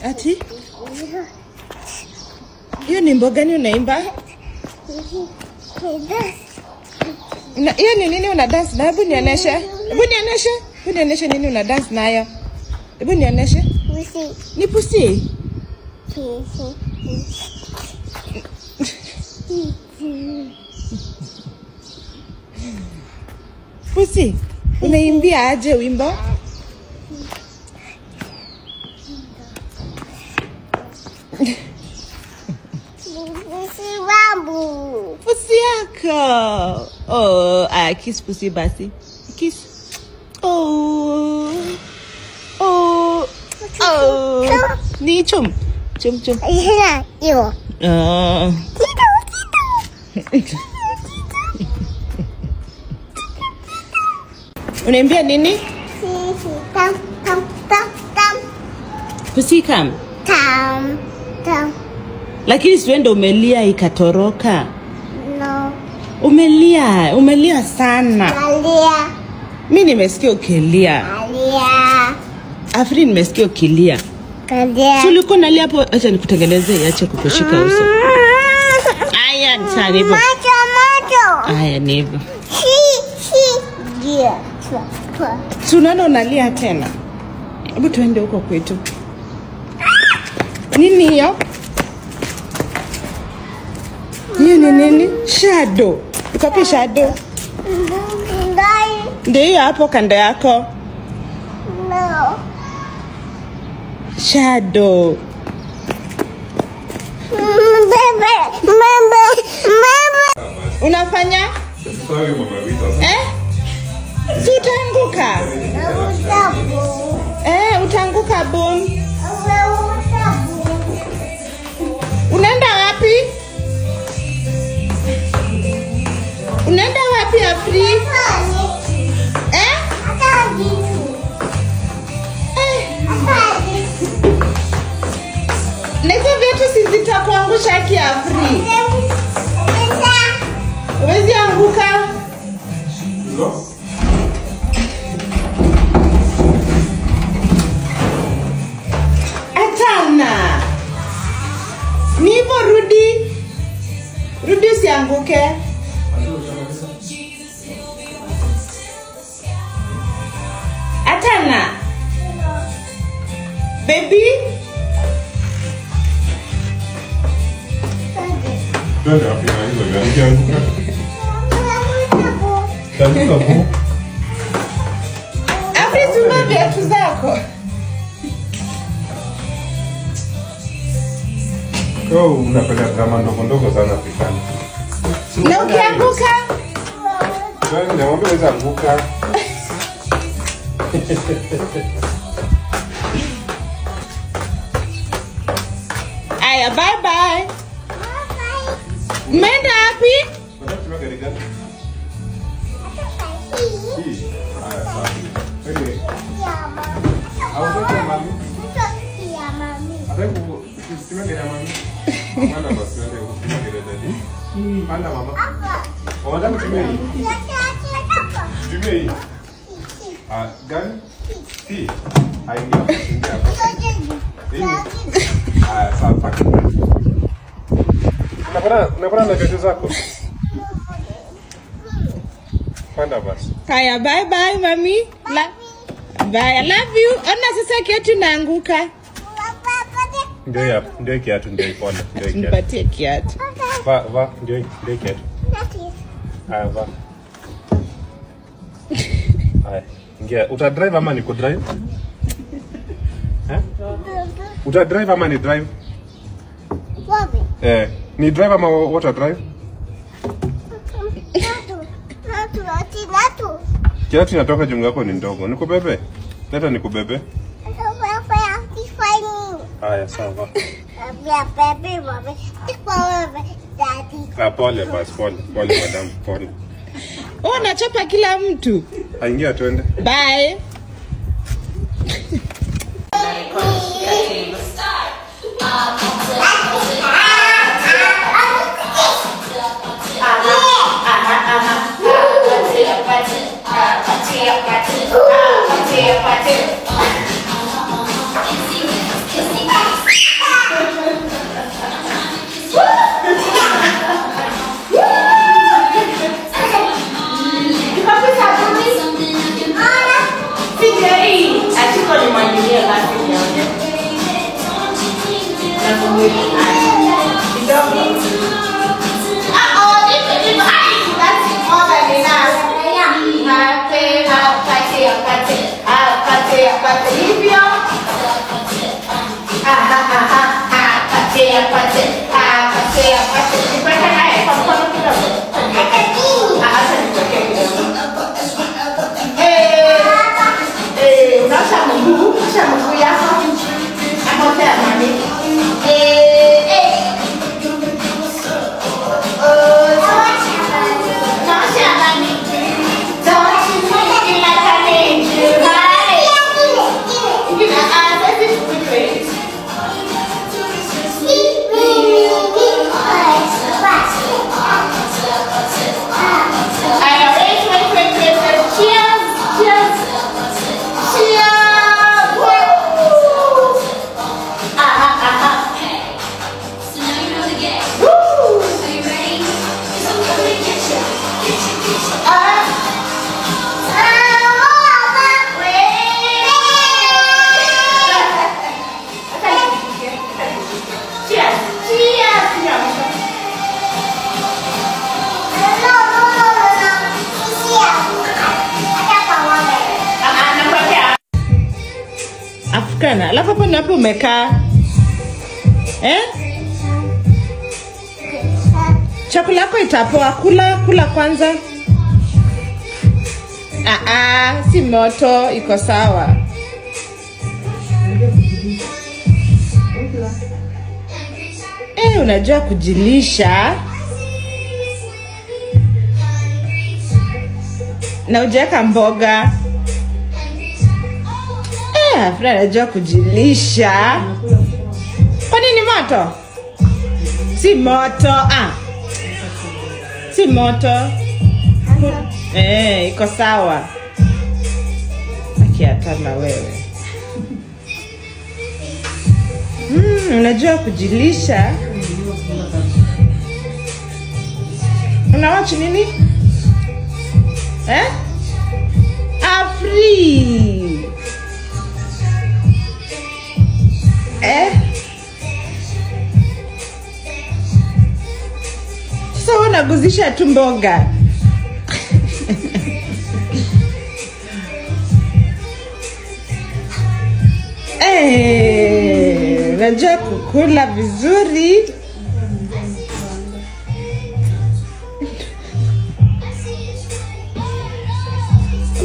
Ati? Hiyo ni mboga gani unaimba? Hiyo ni nini una dance na? Hebu nionyeshe. Hebu nionyeshe nini una dance nayo. Hebu nionyeshe. Pusi. Ni pusi? Pusi, unaimbia aje wimbo? Pusi wangu. Pusi yako. Oh, kiss pusi basi. Kiss. Oh. Ni chum. Yeah, yo. Unaimbia nini? Tam. Pusi kam. Tam. Lakini siwende umelia ikatoroka. No. Umelia sana. Alia. Mimi nimesikia ukilia. Alia. Afri nimesikia ukilia. Kalia. Tulikuwa nalia hapo, acha nikutengenezee iache kukushika uso. Aya, ni hivyo. Macho. Aya, ni hivyo. Yeah. Tunaona unalia tena. Hebu tuende huko kwetu. Nini hiyo? Hiyo ni nini? Shadow. Ikapi shadow? Ndio hapo kando yako. No. Shadow. Unafanya? Si utaanguka? Utaanguka boom. Unaenda wapi? Afri? Hizo vitu si zitakuangusha kiafri. Huwezi anguka. Atana. Nipo rudi usianguke. Atana. Baby. Ndio hapo hizo gani Afri tuma viatu zako. Unapenda drama ndogo sana Afrikani. Na ukianguka? Ndio naomba uweze anguka. Aya, bye. Menda wapi? Unataka gari gani? Anda mama. Unataka kutumia hii? Tumia hii. Gani? Hii. Haingia hapa. Sawa. Unapata na vitu zako? Panda basi. Haya, bye mami. Bye, I love you. Ona sasa kiatu naanguka. Ndio kiatu ndio ipona. Nipatie kiatu. Va, ndio kiatu. Va. Ingia, uta drive ama niko drive? Uta drive ama ni drive? Wapi? Ni drive ama water drive? Natu. Kiatu inatoka jungu yako ni ndogo. Nikubebe? Leta nikubebe. Haya, sawa. Pole basi, pole madam, pole. Unachapa kila mtu. Aingia twende. Bye. Party. Frana, alafu hapo napo umekaa. Chakula yako itapoa, kula kwanza. Si moto, iko sawa. Unajua kujilisha. Na ujeka mboga. Frana anajua kujilisha. Kwa nini moto? Si moto. Si moto. Iko sawa. Akiatana wewe. Unajua kujilisha. Unawatch nini? Free. Sasa unaguzisha tu mboga. Unajua kukula vizuri.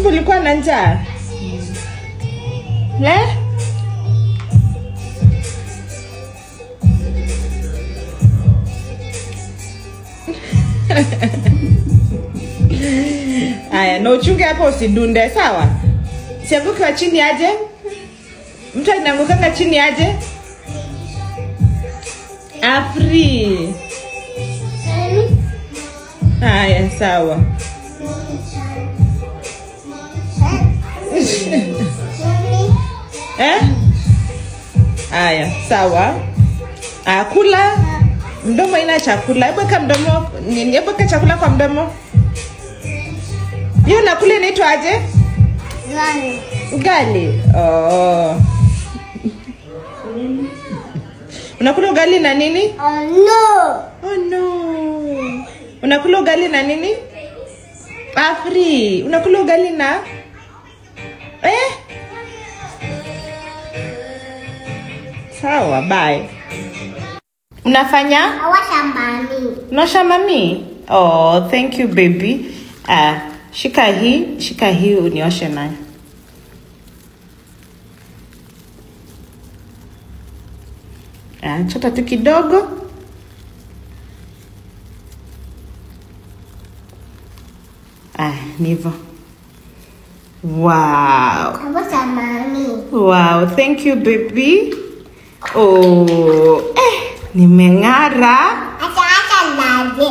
Ulikuwa na njaa? Aya, na uchunge hapo usidunde, sawa? Sianguke chini aje? Mtu anaanguka chini aje? Free. Aya, sawa. Aya, sawa. Kula. Mdomo ina chakula. Eweka mdomo, eweka chakula kwa mdomo. Hiyo nakula inaitwa aje? Ugali. Unakula ugali na nini? Oh no. Unakula ugali na nini? Free. Unakula ugali na sawa, bye. Unafanya? Nawasha mami. Unasha mami? Oh, thank you baby. Shika hii unioshe nayo. Chota tu kidogo. Nivo. Wow. Nawasha mami. Wow, thank you baby. Oh, nimeng'ara. Acha ndaje.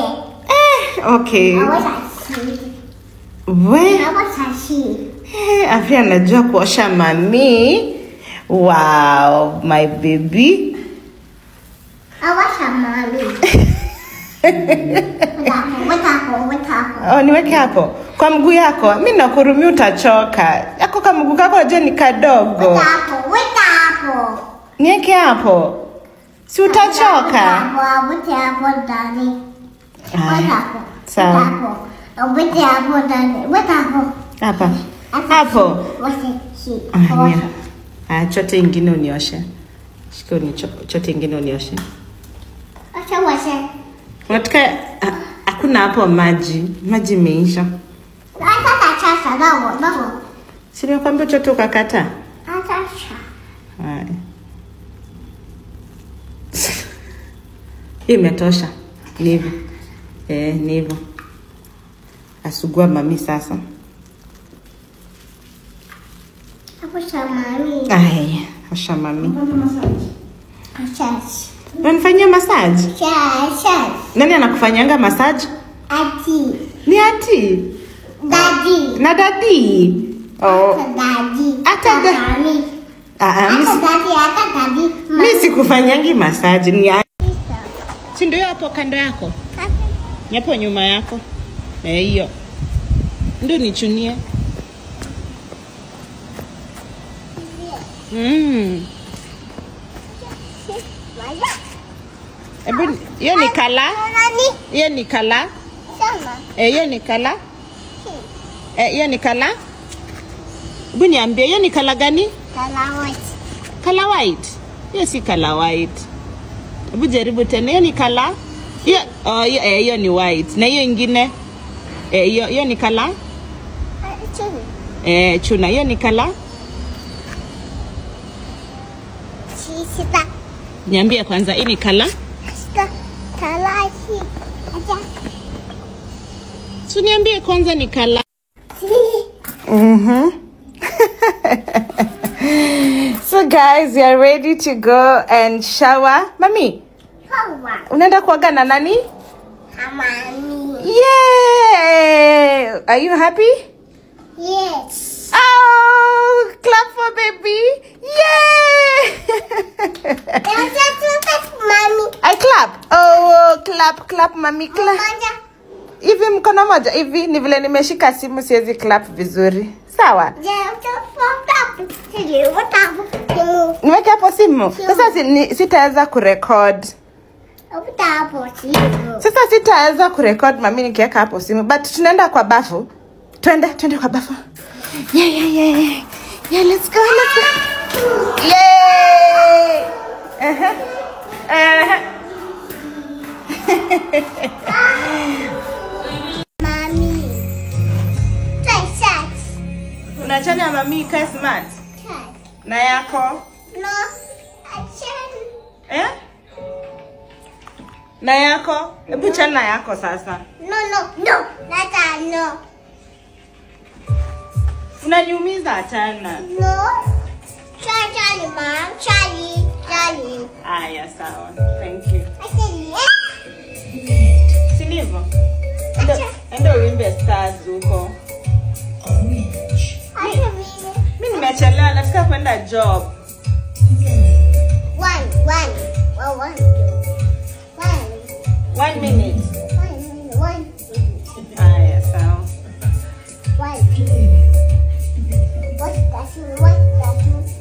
Okay. Nawasha si. Nawasha si. Afia anajua kuosha mami. Wow, my baby. Nawasha mami. Niweke hapo. Kwa mguu yako. Mimi nakurumia utachoka. Yako kwa mguu kako je ni kadogo. Weka hapo. Niweke hapo. Si utachoka. Hapo ndani. Sawa. Hapo. Chote ingine unioshe. Shika chote ingine unioshe. Acha washe. Unataka hakuna hapo maji. Maji imeisha. Acha nao. Si nikwambia chote ukakata? Acha. Haya. Hii imetosha. Ni hivyo. Ni hivyo. Asugua mami sasa. Osha mami. Osha mami. Acha. Unanifanyia massage? Acha. Nani anakufanyanga massage? Ati. Ni ati? Daddy. Na daddy. Daddy. Ata mami. Daddy. Mimi sikufanyangi massage ni si ndio hapo kando yako? Hapo nyuma yako. Hiyo. Ndio nichunie. Hiyo ni kala? Hiyo ni kala? Hiyo ni kala? Hiyo ni kala? Hebu niambie hiyo ni kala gani? Kala white. Color white. Hiyo si color white. Hebu jaribu tena. Hiyo ni color. Hiyo ni white. Na hiyo ingine hiyo ni color? Chuna. Hiyo ni color? Sita. Niambie kwanza hii ni color? Sita. Color hii. So niambie kwanza ni color. So guys, we are ready to go and shower. Mami, unaenda kuoga na nani? Mami. Yay! Are you happy? Yes. Oh, clap for baby. Yay! Mami. I clap. Oh, clap mami, clap. Hivi mkono moja hivi ni vile nimeshika simu siwezi clap vizuri. Sawa? Niweke hapo simu. Sasa sitaweza kurecord. Sasa sitaweza kurecord mami nikiweka hapo simu. But tunaenda kwa bafu. Twende kwa bafu. Yeah, let's go. Yay! Mami. Unachana mami ikae smart. Na yako? No. Na yako? Hebu chana na yako sasa. No. Nata no. Unaniumiza achana. No. Charlie, mom. Charlie. Aya, sawa. Thank you. I said yes. Sinivo. Endo uimbe stars huko. Mimi nimechelewa nataka kwenda job. One. 1 minute. 1 minute. Aya, sawa.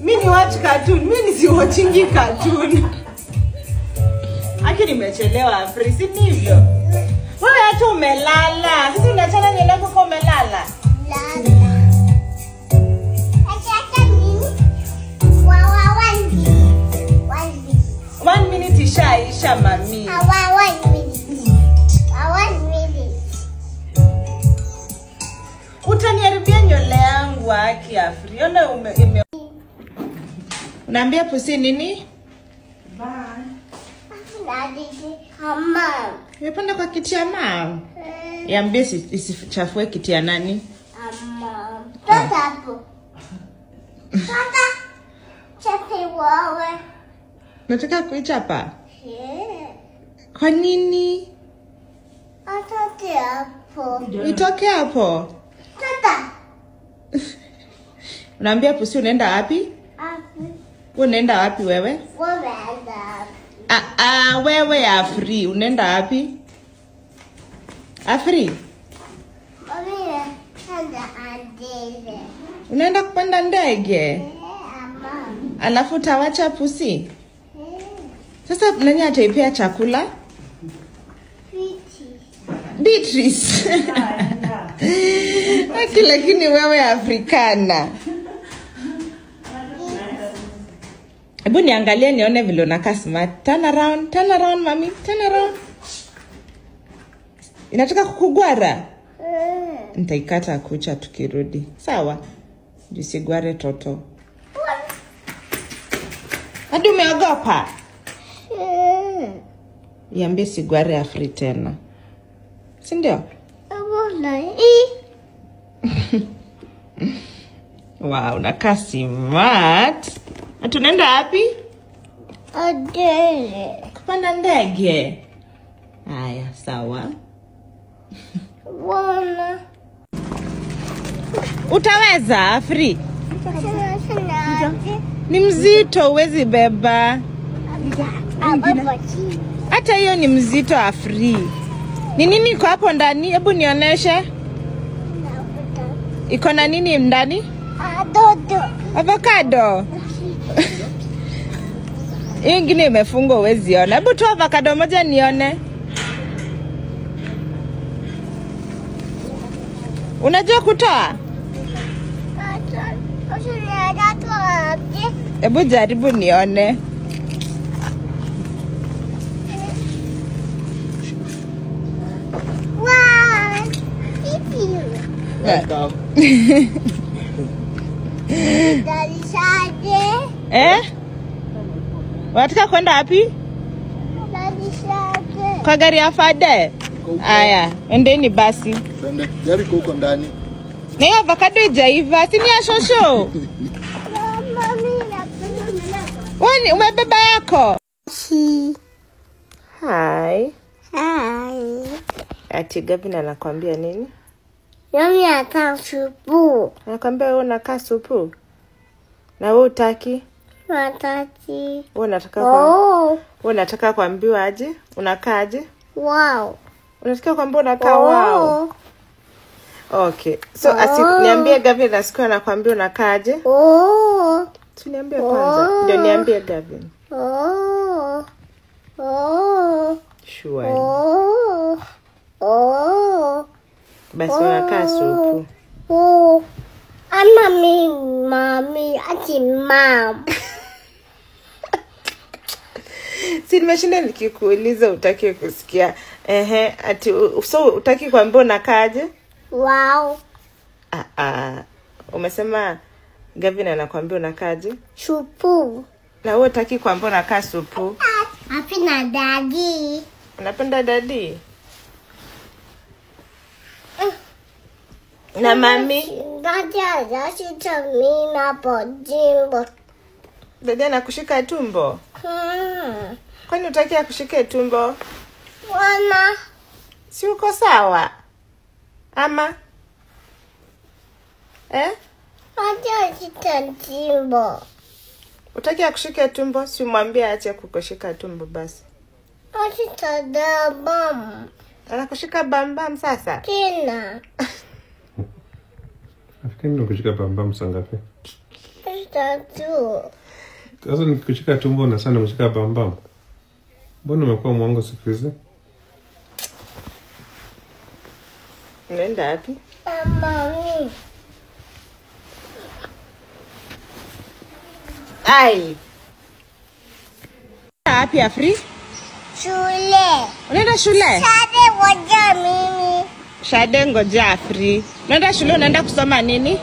Mimi ni watch cartoon. Mimi si watchingi cartoon. Aki nimechelewa Afri, si ndivyo? Wewe hata umelala. Sasa unachana nywele yako kwa umelala. One minute ishaisha mami. 1 minute. Utaniharibia nywele yangu Aki Afri. Ona Unaambia pusi nini? Bye. Mama. Nimepanda kwa kiti ya mama. Niambie isichafue kiti ya nani? Mama. Tata hapo. Tata. Chape wewe. Nataka kuichapa. Yeah. Kwa nini? Atoke hapo. Nitoke hapo. Tata. Unaambia pusi unaenda wapi? Unaenda wapi wewe? Wewe Afri, unaenda wapi? Afri? Unaenda kupanda ndege? Alafu utawacha pusi? Sasa nani ataipea chakula? Beatrice. Lakini wewe Afrikana. Hebu niangalie nione vile unakaa smart. Turn around mami, turn around. Inataka kukugwara? Nitaikata kucha tukirudi. Sawa? Jisigware toto. Hadi umeogopa? Iambie sigware Afri tena. Si ndio? Wow, unakaa smart. Tunaenda wapi? Ndege. Kupanda ndege. Haya, sawa. Wana. Utaweza Afri? Ni mzito huwezi beba. Hata hiyo ni mzito Afri. Ni nini iko hapo ndani? Hebu nionyeshe. Iko na nini ndani? Avocado. Hii ingine imefungwa huwezi ona. Hebu toa avocado moja nione. Unajua kutoa? Hebu jaribu nione. Let's go. Daddy Shade. Wataka kwenda wapi? Daddy Shade. Kwa gari ya Fade. Aya, endeni basi. Twende gari huko ndani. Na hiyo avocado ijaiva, si ni ya shosho. Wani umebeba yako? Hi. Hi. Ati Gavin anakuambia nini? Yami ata supu. Anakuambia wewe unakaa supu. Na wewe utaki? Watati. Wewe unataka kwa wewe unataka kuambiwa aje? Unakaaje? Wow. Unataka kuambiwa unakaa wow. Okay. So niambie Gavin nasikia anakuambia unakaaje? Niambie kwanza. Ndio niambie Gavin. Sure. Basi unakaa supu. Ama mami ati mom. Si nimeshinda nikikuuliza utaki kusikia. Ati so utaki kuambia unakaaje? Wow. Umesema Gavin anakuambia unakaaje? Supu. Na wewe utaki kuambia unakaa supu? Napenda daddy. Unapenda daddy? Na mami? Daddy anashika mimi hapo jimbo. Daddy anakushika tumbo? Kwani utaki akushike tumbo? Wana. Si uko sawa? Ama? Daddy anashika jimbo. Utaki akushike tumbo? Si umwambie aache kukushika tumbo basi. Anashika bam. Anakushika bambam sasa? Tena. Nafikiri nikushika bambam saa ngapi? Tatu. Sasa nikikushika tumbo na sana kushika bambam. Mbona umekuwa mwongo siku hizi? Unaenda wapi? Mami. Ai. Wapi Afri? Shule. Unaenda shule? Shade ngoja mimi. Shade ngoja Afri. Unaenda shule unaenda kusoma nini?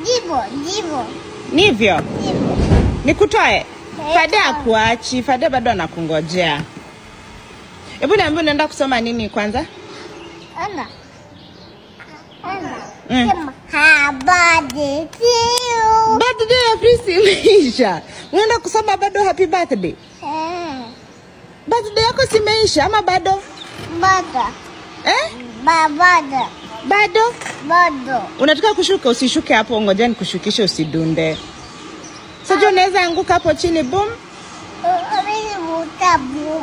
Jibo. Nivyo? Nikutoe? Fade akuachi, Fade bado anakungojea. Hebu niambie unaenda kusoma nini kwanza? Ana. Sema birthday to you. Birthday Afri simeisha. Unaenda kusoma bado happy birthday? Birthday yako simeisha ama bado? Bado. Bado. Unataka kushuka usishuke hapo, ngoja nikushukishe usidunde. Sasa unaweza anguka hapo chini boom. Mimi mtabu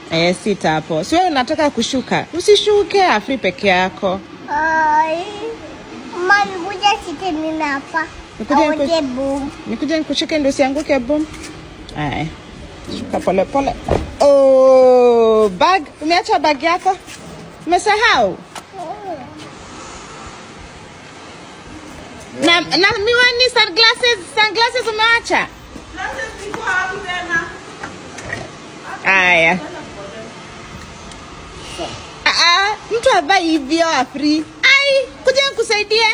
basi. Sita hapo. Si wewe unataka kushuka. Usishuke Afri peke yako. Mami kuja site mimi hapa. Nikuje nikushike ndio usianguke boom. Haya. Shuka pole pole. Oh, bag. Umeacha bag yako? Umesahau? Na miwani sunglasses umeacha? Glasses ziko hapo tena. Aya. Mtu avai hivyo Afri. Ai, kuja nikusaidie.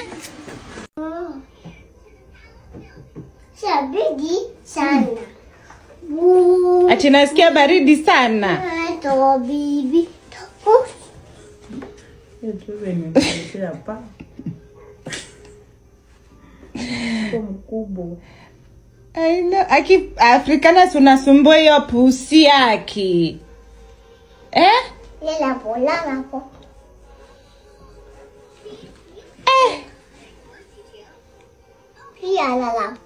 Shabidi sana. Ati nasikia baridi sana. To bibi. Wewe nimekuletea hapa. Mkubwa. I know. Aki Afrikana tunasumbua hiyo pusi yake. Lela po. Pia lala.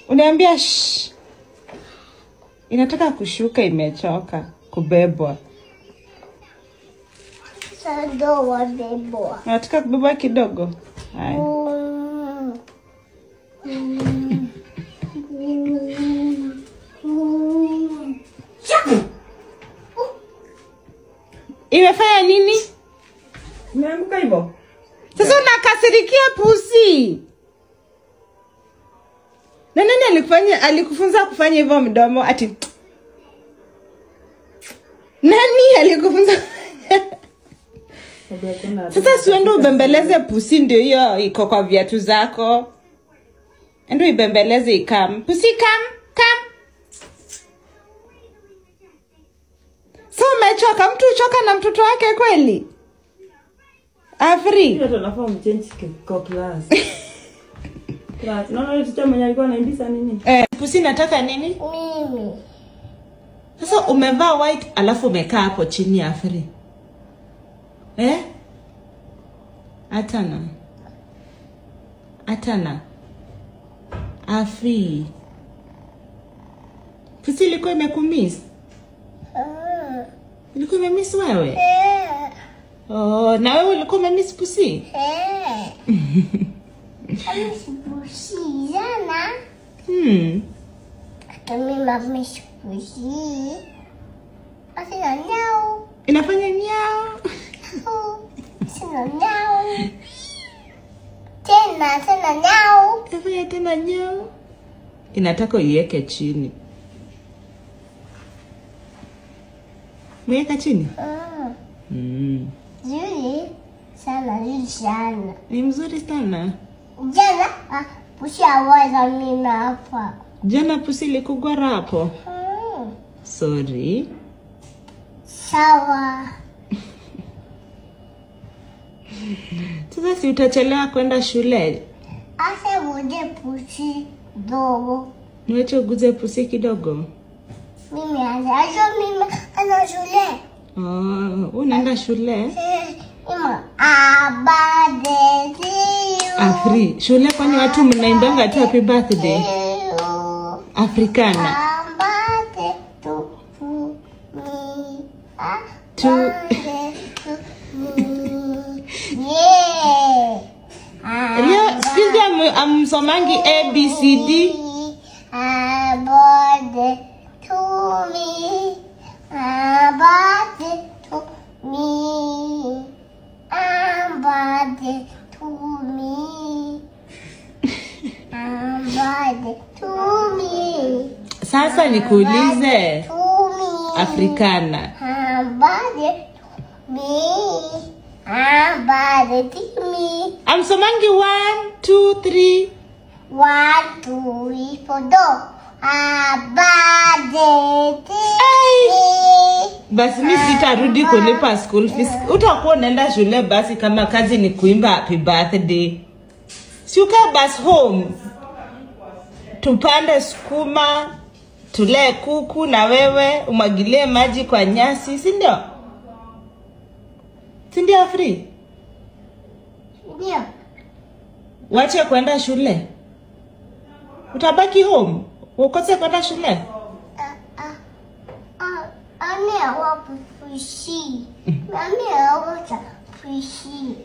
Uniambia shh. Inataka kushuka, imechoka kubebwa. Sado wa bebwa. Unataka kubebwa kidogo? Haya. Imefanya nini? Imeanguka hivyo? Sasa unakasirikia pusi. Na nani alikufunza kufanya hivyo mdomo ati? Nani alikufunza? Sasa siwendo ubembeleze pusi ndio hiyo iko kwa viatu zako. Endo ibembeleze ikam. Pusi come. So umechoka, mtu uchoka na mtoto wake kweli? Afri. Hiyo tunafaa mchange kwa class. Class. Naona teacher mwenye alikuwa anaimbisa nini? Pusi nataka nini? Mimi. Sasa umevaa white alafu umekaa hapo chini ya Afri. Atana. Afri. Pusi ilikuwa imekumiss? Ilikuwa imemiss wewe? Oh, na wewe ulikuwa umemiss pusi? Pusi sana. Kami mamiss pusi. Asina nyau. Inafanya nyao. Asina nyau. Tena nyau. Inafanya tena nyao. Inataka uiweke chini. Mweka chini? Zuri sana. Ni mzuri sana. Jana pusi awaza mimi hapa. Jana pusi ilikugwara hapo? Sorry. Sawa. Sasa si utachelewa kwenda shule? Asa bude pusi dogo. Niwache uguze pusi kidogo. Mimi ana shule. Unaenda shule? Ima abade. Afri, shule kwani watu mnaimbanga tu happy birthday? Afrikana. Abade to Leo sikizi amsomangi ABCD. Abade to me. Abade to me. Abade to me. Abade to me. Sasa nikuulize To me. Afrikana. Abade to me. Abade to me. Amsomangi 1, 2, 3. 1, 2, 3, 4. Abade to me. Basi mimi sitarudi kulipa school fees. Utakuwa unaenda shule basi kama kazi ni kuimba happy birthday. Si ukae bus home. Tupande sukuma, tulee kuku na wewe umwagilie maji kwa nyasi, si ndio? Si ndio Afri? Ndio. Wache kwenda shule. Utabaki home. Ukose kwenda shule. Mami awa pushi. Mami awa pushi.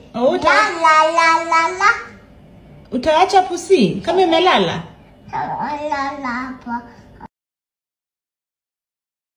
Utaacha pusi kama imelala? La.